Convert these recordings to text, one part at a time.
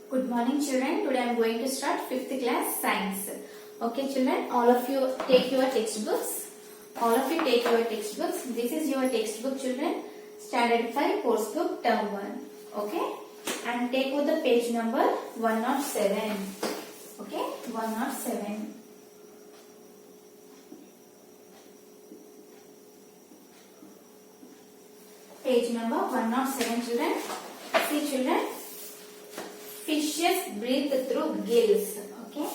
Good morning children. Today I am going to start 5th class science. Okay children, all of you take your textbooks. This is your textbook children. Standard 5 course book term 1. Okay. And take out the page number 107. Okay. 107. Page number 107 children. See children. Fishes breathe through gills. Okay.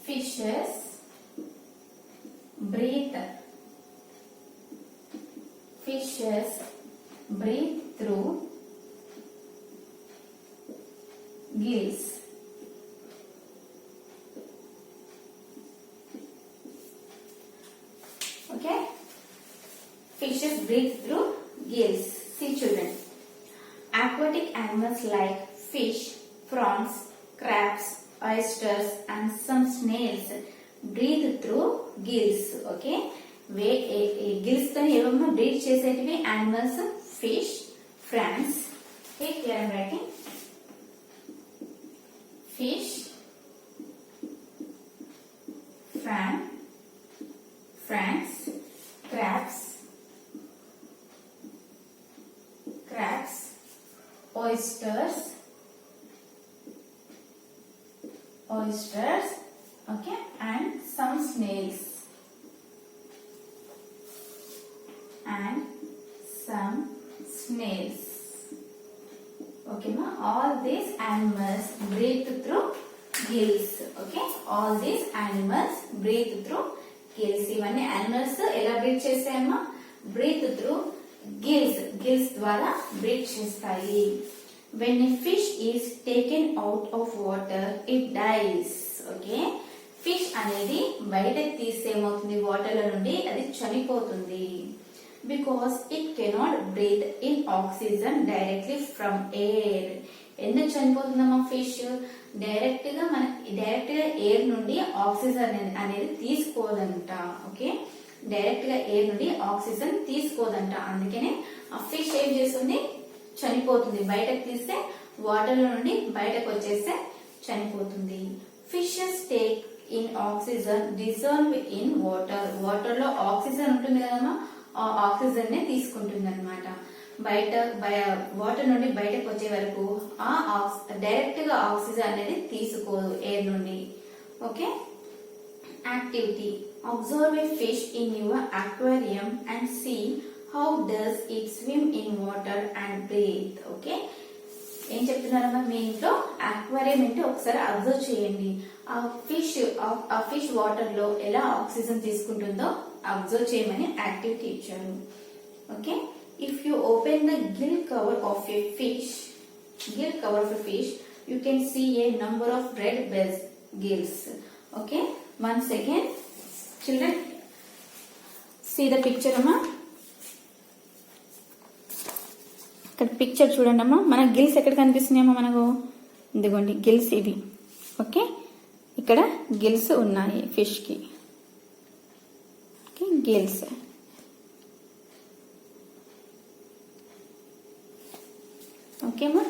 Fishes breathe through gills. Okay. Fishes breathe through gills. See children. Aquatic animals like fish, prawns, crabs, oysters and some snails breathe through gills. Okay. Gills toni evamma breathe chesettivi animals fish, prawns. Okay, here I am writing fish, prawns, crabs, oysters, okay, and some snails. Okay, ma, all these animals breathe through gills. Okay, all these animals breathe through gills. Ivanni animals ela breathe chestayamma? Breathe through gills ద్వారా breathe చేస్తాయి. When a fish is taken out of water, it dies. Okay, fish అనేది బయట తీస్తే ఏమవుతుంది? Water లో నుండి అది చనిపోతుంది. Because it cannot breathe in oxygen directly from air. ఎందుకు చనిపోతుందమ్మా ఫిష్? డైరెక్ట్ గా ఎయిర్ నుండి ఆక్సిజన్ అనేది తీసుకోదంట. ఓకే, డైరెక్ట్ గా ఎయిర్ నుండి ఆక్సిజన్ తీసుకోదంట. అందుకనే ఆ ఫిష్ ఏం చేస్తుంది? చనిపోతుంది. బయటకు తీస్తే వాటర్ లో నుండి బయటకు వచ్చేస్తే చనిపోతుంది. Fishes take in oxygen dissolve in water. Water లో ఆక్సిజన్ ఉంటుంది కదమ్మా, ఆ ఆక్సిజన్ నే తీసుకుంటుంది అనమాట. వాటర్ నుండి బయటకు వచ్చే వరకు డైరెక్ట్ గా ఆక్సిజన్ అనేది తీసుకోదు ఎయిర్ నుండి. Okay. Activity. Observe a fish in your aquarium and see how does it swim in water and breathe. Okay. ఏం చెప్తున్నారమ్మా? మీ ఇంట్లో అక్వేరియం అంటే ఒకసారి అబ్జర్వ్ చేయండి. ఆ ఫిష్ వాటర్ లో ఎలా ఆక్సిజన్ తీసుకుంటుందో అబ్జర్వ్ చేయమని యాక్టివిటీ ఇచ్చారు. Okay. If you open the Gill cover of a fish, you can see a number of red gills. Okay. Once again, children, see the picture amma. ఇక్కడ picture చూడండి అమ్మా. మన gills ఎక్కడ కనిపిస్తున్నాయమ్మా మనకు? ఇదిగోండి గిల్స్ ఇవి. ఓకే, ఇక్కడ గిల్స్ ఉన్నాయి ఫిష్ కి. Okay, gills. ఓకే అమ్మా.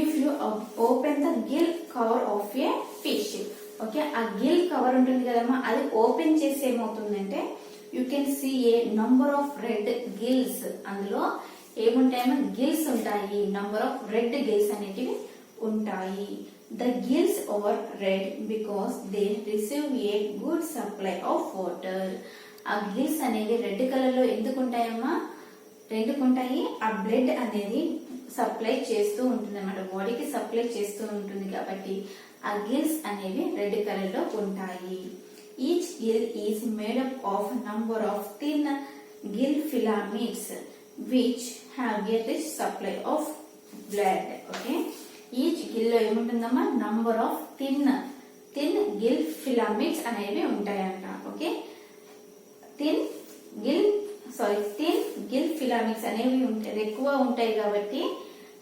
If you open the gill cover of a fish, okay, ఆ గిల్ కవర్ ఉంటుంది కదమ్మా, అది ఓపెన్ చేసి ఏమవుతుందంటే you can see a number of red gills. అందులో ఏముంటాయమ్మా? గిల్స్ ఉంటాయి. నంబర్ ఆఫ్ రెడ్ గిల్స్ అనేటివి ఉంటాయి. The gills are red because they receive a good supply of water. ఆ గిల్స్ అనేది రెడ్ కలర్ లో ఎందుకు ఉంటాయమ్మా? ఉంటాయి. ఆ బ్లడ్ అనేది సప్లై చేస్తూ ఉంటుంది అన్నమాట, బాడీకి సప్లై చేస్తూ ఉంటుంది కాబట్టి ఆ గిల్స్ అనేవి రెడ్ కలర్ లో ఉంటాయి. Each gill is made up of number of thin gill filaments which have a rich supply of blood. Okay, each gill లో ఏముంటుందమ్మా? Number of thin gill filaments అనేవి ఉంటాయంట. ఓకే, థిన్ గిల్ ఫిలామెంట్స్ అనేవి ఎక్కువ ఉంటాయి కాబట్టి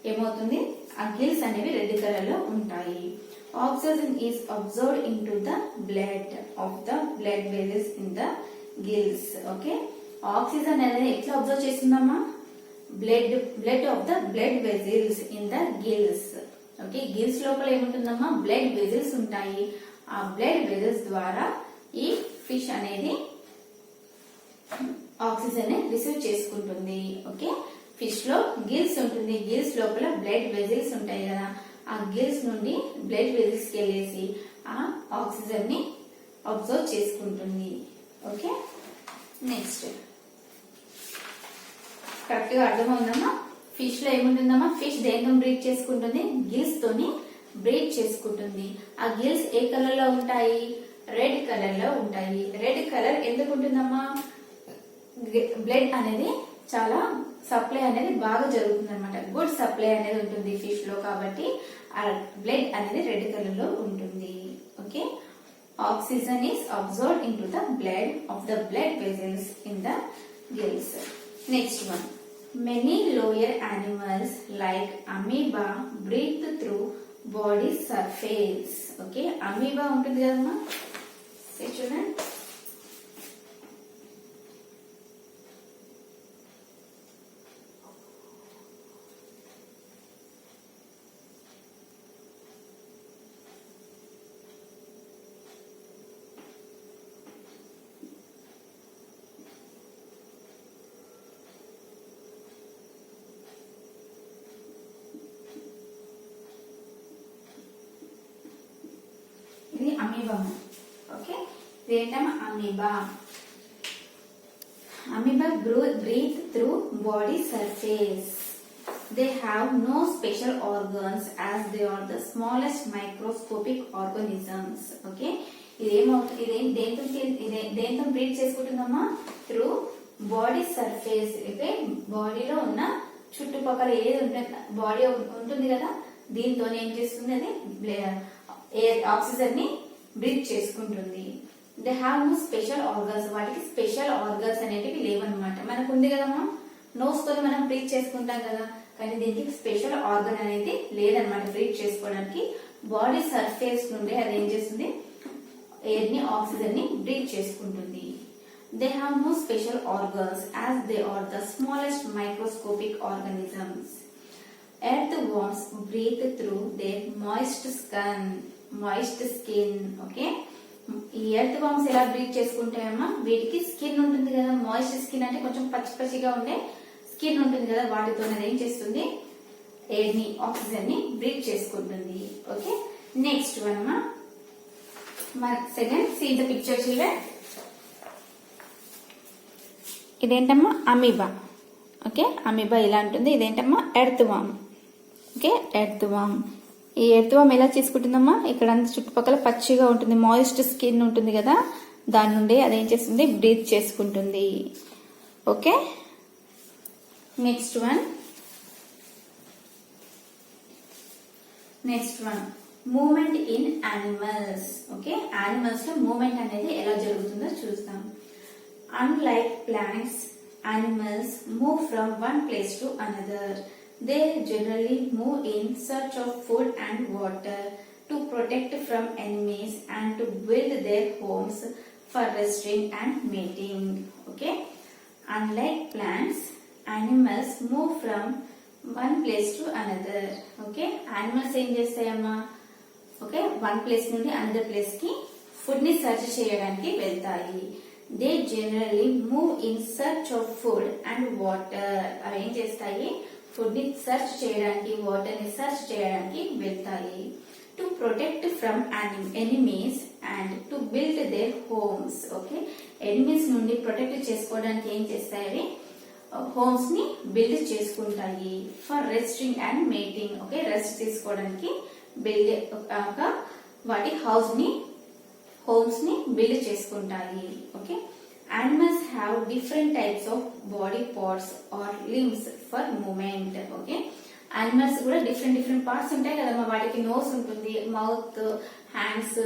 ఏమవుతుంది? ఆ గిల్స్ అనేవి రెడ్ కలర్ లో ఉంటాయి. Oxygen is absorbed into the blood of the blood vessels in the gills. Okay, oxygen అనేది ఎట్లా అబ్జర్వ్ చేస్తుందమ్మా? Blood of the blood vessels in the gills. Okay, gills లోపల ఏముంటుందమ్మా? బ్లడ్ వెజిల్స్ ఉంటాయి. ఆ బ్లడ్ వెజిల్స్ ద్వారా ఈ ఫిష్ అనేది ఆక్సిజన్ ని రిసీవ్ చేసుకుంటుంది. ఓకే, ఫిష్ లో గిల్స్ ఉంటుంది. గిల్స్ లోపల బ్లడ్ వెజిల్స్ ఉంటాయి కదా, ఆ గిల్స్ నుండి బ్లడ్ వెజిల్స్ కి వెళ్ళేసి ఆ ఆక్సిజన్ ని అబ్జర్వ్ చేసుకుంటుంది. ఓకే, నెక్స్ట్ కరెక్ట్ గా అర్థమవుతుందమ్మా? ఫిష్ లో ఏముంటుందమ్మా? ఫిష్ దేంతో బ్రీత్ చేసుకుంటుంది? గిల్స్ తోని బ్రీత్ చేసుకుంటుంది. ఆ గిల్స్ ఏ కలర్ లో ఉంటాయి? రెడ్ కలర్ లో ఉంటాయి. రెడ్ కలర్ ఎందుకు ఉంటుందమ్మా? బ్లడ్ అనేది చాలా సప్లై అనేది బాగా జరుగుతుంది అనమాట. గుడ్ సప్లై అనేది ఉంటుంది ఫిష్ లో, కాబట్టి ఆ బ్లడ్ అనేది రెడ్ కలర్ లో ఉంటుంది. Okay, oxygen is absorbed into the blood of the blood vessels in the gills. Next one, many lower animals like amoeba breathe through body surface. Okay, amoeba ఉంటుంది కదమ్మా, చూడండి. ఇది amoeba. Okay, ఇదేంటమ్మా? Amoeba. Amoeba breathe through body surface. They have no special organs as they are the smallest microscopic organisms. Okay, దేంతో breathe చేసుకుంటుందమ్మా? Through body surface. Okay, బాడీలో ఉన్న చుట్టుపక్కల ఏది ఉంటుంది, బాడీ ఉంటుంది కదా, దీంతో ఏం చేస్తుంది? అది ఆక్సిజన్ ని బ్రీత్ చేసుకుంటుంది. They have no special organs. వాటికి స్పెషల్ ఆర్గన్స్ అనేటివి లేవన్నమాట. మనకు ఉంది కదమ్మా, నోస్ తో మనం బ్రీత్ చేసుకుంటాం కదా, కానీ దీనికి స్పెషల్ ఆర్గన్ అనేది లేదనమాట బ్రీత్ చేసుకోవడానికి. బాడీ సర్ఫేస్ నుండి అది ఏం చేస్తుంది? ఎయిర్ ని, ఆక్సిజన్ ని బ్రీత్ చేసుకుంటుంది. They have no special organs as they are the smallest microscopic organisms. Earthworms breathe through their moist skin. Okay, ఈ ఎర్త్ వామ్స్ ఎలా బ్రీత్ చేసుకుంటాయమ్మా? వీటికి స్కిన్ ఉంటుంది కదా, మాయిస్ట్ స్కిన్ అంటే కొంచెం పచ్చి పచ్చిగా ఉండే స్కిన్ ఉంటుంది కదా, వాటితో ఏం చేస్తుంది? ఎయిర్ ని, ఆక్సిజన్ ని బ్రీత్ చేసుకుంటుంది. ఓకే, నెక్స్ట్ వన్ అమ్మా, second, see the picture children. ఇదేంటమ్మా? అమీబా. ఓకే, అమీబా ఇలా ఉంటుంది. ఇదేంటమ్మా? Earthworm. Okay, earthworm. ఈ ఎర్త్ వామ్ ఎలా చేసుకుంటుందమ్మా? ఇక్కడ చుట్టుపక్కల పచ్చిగా ఉంటుంది, మాయిస్ట్ స్కిన్ ఉంటుంది కదా, దాని నుండి అదేం చేస్తుంది? బ్రీత్ చేసుకుంటుంది. Okay, next one movement in animals. Okay, animals లో మూమెంట్ అనేది ఎలా జరుగుతుందో చూస్తాం. Unlike plants, animals move from one place to another. They generally move in search of food and water, to protect from enemies and to build their homes for resting and mating. Okay, unlike plants, animals move from one place to another. Okay, animals ఏం చేస్తాయమ్మా? Okay, one place నుండి another place కి food ని search చేయడానికి వెళ్తాయి. They generally move in search of food and water. అవి ఏం చేస్తాయి? Food ని సర్చ్ చేయడానికి, వాటర్ ని సర్చ్ చేయడానికి వెళ్తాయి. To protect from enemies and to build there homes. Okay, enemies నుండి ప్రొటెక్ట్ చేసుకోవడానికి ఏం చేస్తాయి? హోమ్స్ ని బిల్డ్ చేసుకుంటాయి. For resting and mating. Okay, rest తీసుకోవడానికి బిల్డ్ వాటి హోమ్స్ ని బిల్డ్ చేసుకుంటాయి. Okay, animals have different types of body parts or limbs for movement. Okay, animals కూడా డిఫరెంట్ పార్ట్స్ ఉంటాయి కదమ్మా. వాటికి నోస్ ఉంటుంది, మౌత్, హ్యాండ్స్,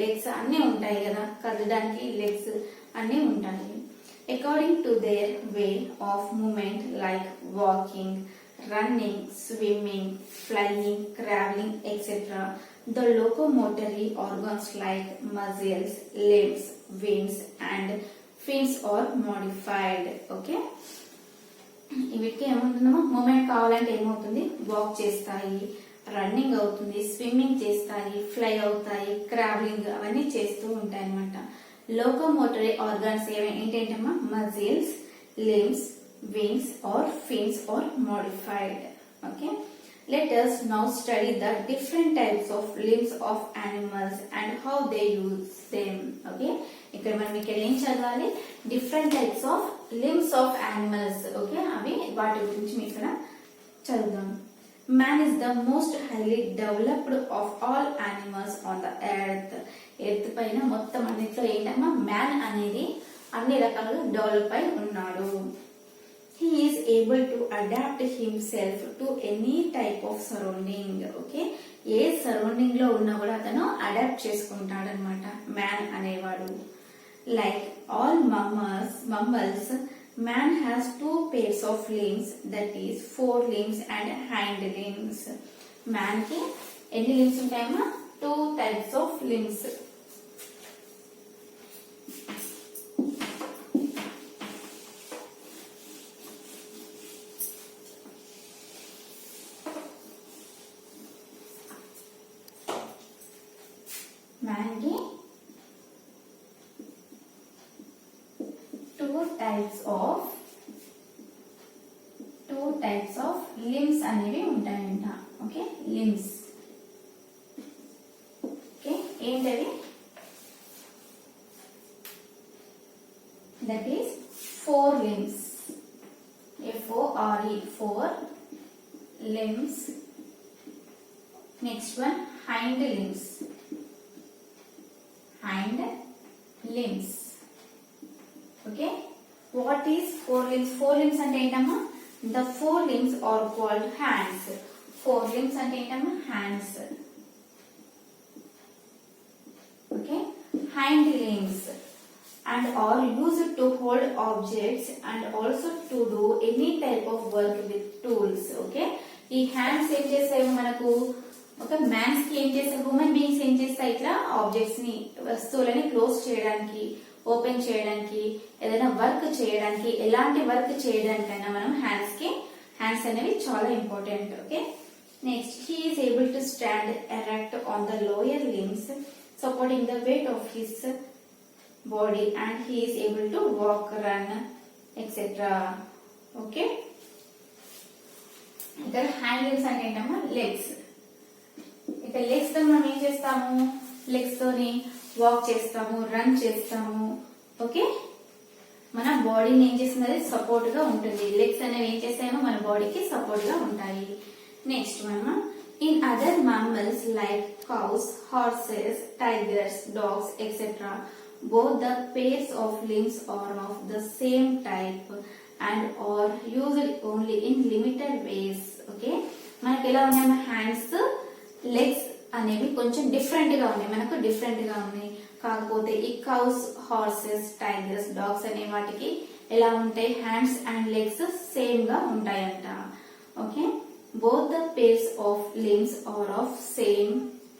లెగ్స్ అన్ని ఉంటాయి కదా, కదలడానికి లెగ్స్ అన్ని ఉంటాయి. According to their way of movement like walking, running, swimming, flying, traveling, etc. The locomotory organs like muscles, limbs, wings and fins or modified. Okay, వీటికి ఏమవుతుందమ్మా, మూమెంట్ కావాలంటే ఏమవుతుంది, వాక్ చేస్తాయి, రన్నింగ్ అవుతుంది, స్విమ్మింగ్ చేస్తాయి, ఫ్లై అవుతాయి, క్రావెలింగ్ అవన్నీ చేస్తూ ఉంటాయి అనమాట. లోకోమోటరీ ఆర్గాన్స్ ఏంటంటమ్మా, muscles, limbs, wings or fins are modified. Okay, let us now study the different types of limbs of animals and how they use them. Okay, ఇక్కడ మనం ఇక్కడ ఏం చదవాలి, different types of limbs of animals. Okay, అవి వాటి గురించి మీకు ఇక్కడ చదువుదాం. Man is the most highly developed of all animals on the earth. Earth పైన మొత్తం అన్నిట్లో ఏంటమ్మా, మ్యాన్ అనేది అన్ని రకాలుగా డెవలప్ అయి ఉన్నాడు. He is able to adapt himself to any type of surrounding. Okay, A surrounding లో ఉన్నా కూడా అతను అడాప్ట్ చేసుకుంటాడు అనమాట మ్యాన్ అనేవాడు. Like all mammals, man has 2 pairs of limbs, that is 4 limbs and hind limbs. Man కి ఎన్ని limbs ఉంటాయమ్మా, 2 types of limbs. మ్యాన్ కి 2 types of limbs అనేవి ఉంటాయంట. ఓకే, లిమ్స్. ఓకే, ఏంటవి, that is 4 limbs. FORE, 4 limbs. Next one, hind limbs. Okay, what is 4 limbs? 4 limbs అంటే ఏంటమ్మా, the 4 limbs are called hands. 4 limbs అంటే ఏంటమ్మా, hands. Okay, hind limbs and are used to hold objects and also to do any type of work with tools. Okay, ఈ hands ఏం చేస్తాయి మనకు, ఒక man's కి ఏం చేస్తారు, హ్యూమన్ బీయింగ్స్ ఏం చేస్తాయి, ఇట్లా ఆబ్జెక్ట్స్ ని, వస్తువులని క్లోజ్ చేయడానికి, ఓపెన్ చేయడానికి, ఏదైనా వర్క్ చేయడానికి, ఎలాంటి వర్క్ చేయడానికైనా మనం హ్యాండ్స్ అనేవి చాలా important. Okay, next, he is able to stand erect on the lower limbs supporting the weight of his body and he is able to walk, run etcetera. Okay, ఇక్కడ hand limbs అంటే ఏంటమ్మా, legs. ఇక్కడ legs తో మనం ఏం చేస్తాము, legs తోని walk చేస్తాము, రన్ చేస్తాము. ఓకే, మన బాడీని ఏం చేస్తుంది, సపోర్ట్ గా ఉంటుంది. లెగ్స్ అనేవి ఏం చేస్తాయేమో మన బాడీకి సపోర్ట్ గా ఉంటాయి. నెక్స్ట్ మనం, in other mammals like cows, horses, tigers, dogs, etc. both the pairs of limbs are of the same type and are used only in limited ways. Okay, మనకి ఎలా ఉన్నాయి, హ్యాండ్స్, లెగ్స్ అనేవి కొంచెం different గా ఉన్నాయి, మనకు different గా ఉన్నాయి. కాకపోతే ఈ కౌస్, హార్సెస్, టైగర్స్, డాగ్స్ అనే వాటికి ఎలా ఉంటాయి, హ్యాండ్స్ అండ్ లెగ్స్ సేమ్ గా ఉంటాయంట. Okay, both the pairs of limbs are of same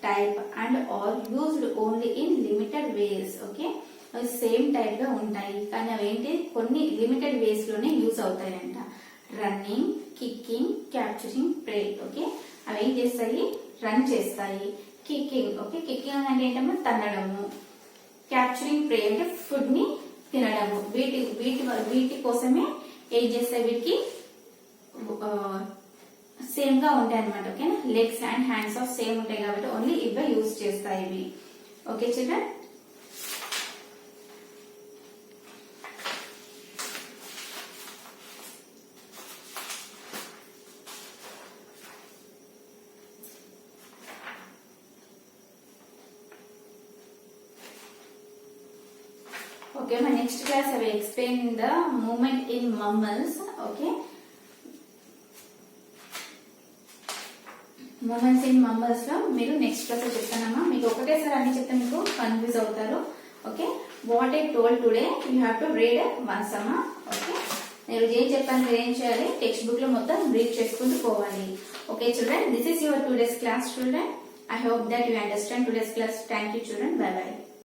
type and are used only in limited ways. Okay, అవి సేమ్ టైప్ గా ఉంటాయి, కానీ అవి ఏంటి, కొన్ని లిమిటెడ్ వేస్ లోనే యూజ్ అవుతాయంట. Running, kicking, capturing, prey. Okay, అవి ఏం చేస్తాయి, రన్ చేస్తాయి. కిక్కింగ్, ఓకే, కిక్కింగ్ అంటే ఏంటమ్మా, తన్నడము. క్యాప్చరింగ్ ప్రే అంటే ఫుడ్ ని తినడము. వీటి కోసమే ఏం చేస్తాయి, వీటికి సేమ్ గా ఉంటాయి అనమాట. ఓకేనా, legs and hands of same ఉంటాయి కాబట్టి ఓన్లీ ఇవే యూజ్ చేస్తాయి ఇవి. Okay children, Okay, my next class I will explain the movement in mammals. Okay, movements in mammals లో మీరు నెక్స్ట్ క్లాస్ లో చెప్తానమ్మా. మీకు ఒకటేసారి అన్ని చెప్తే మీకు కన్ఫ్యూజ్ అవుతారు. Okay, what I told today you have to read once అమ్మా. ఓకే, నేను ఏం చెప్పాను మీరు ఏం చేయాలి, టెక్స్ట్ బుక్ లో మొత్తం రీడ్ చేసుకుంటూ పోవాలి. Okay children, this is your today's class children. I hope that you understand today's class. Thank you children. Bye bye.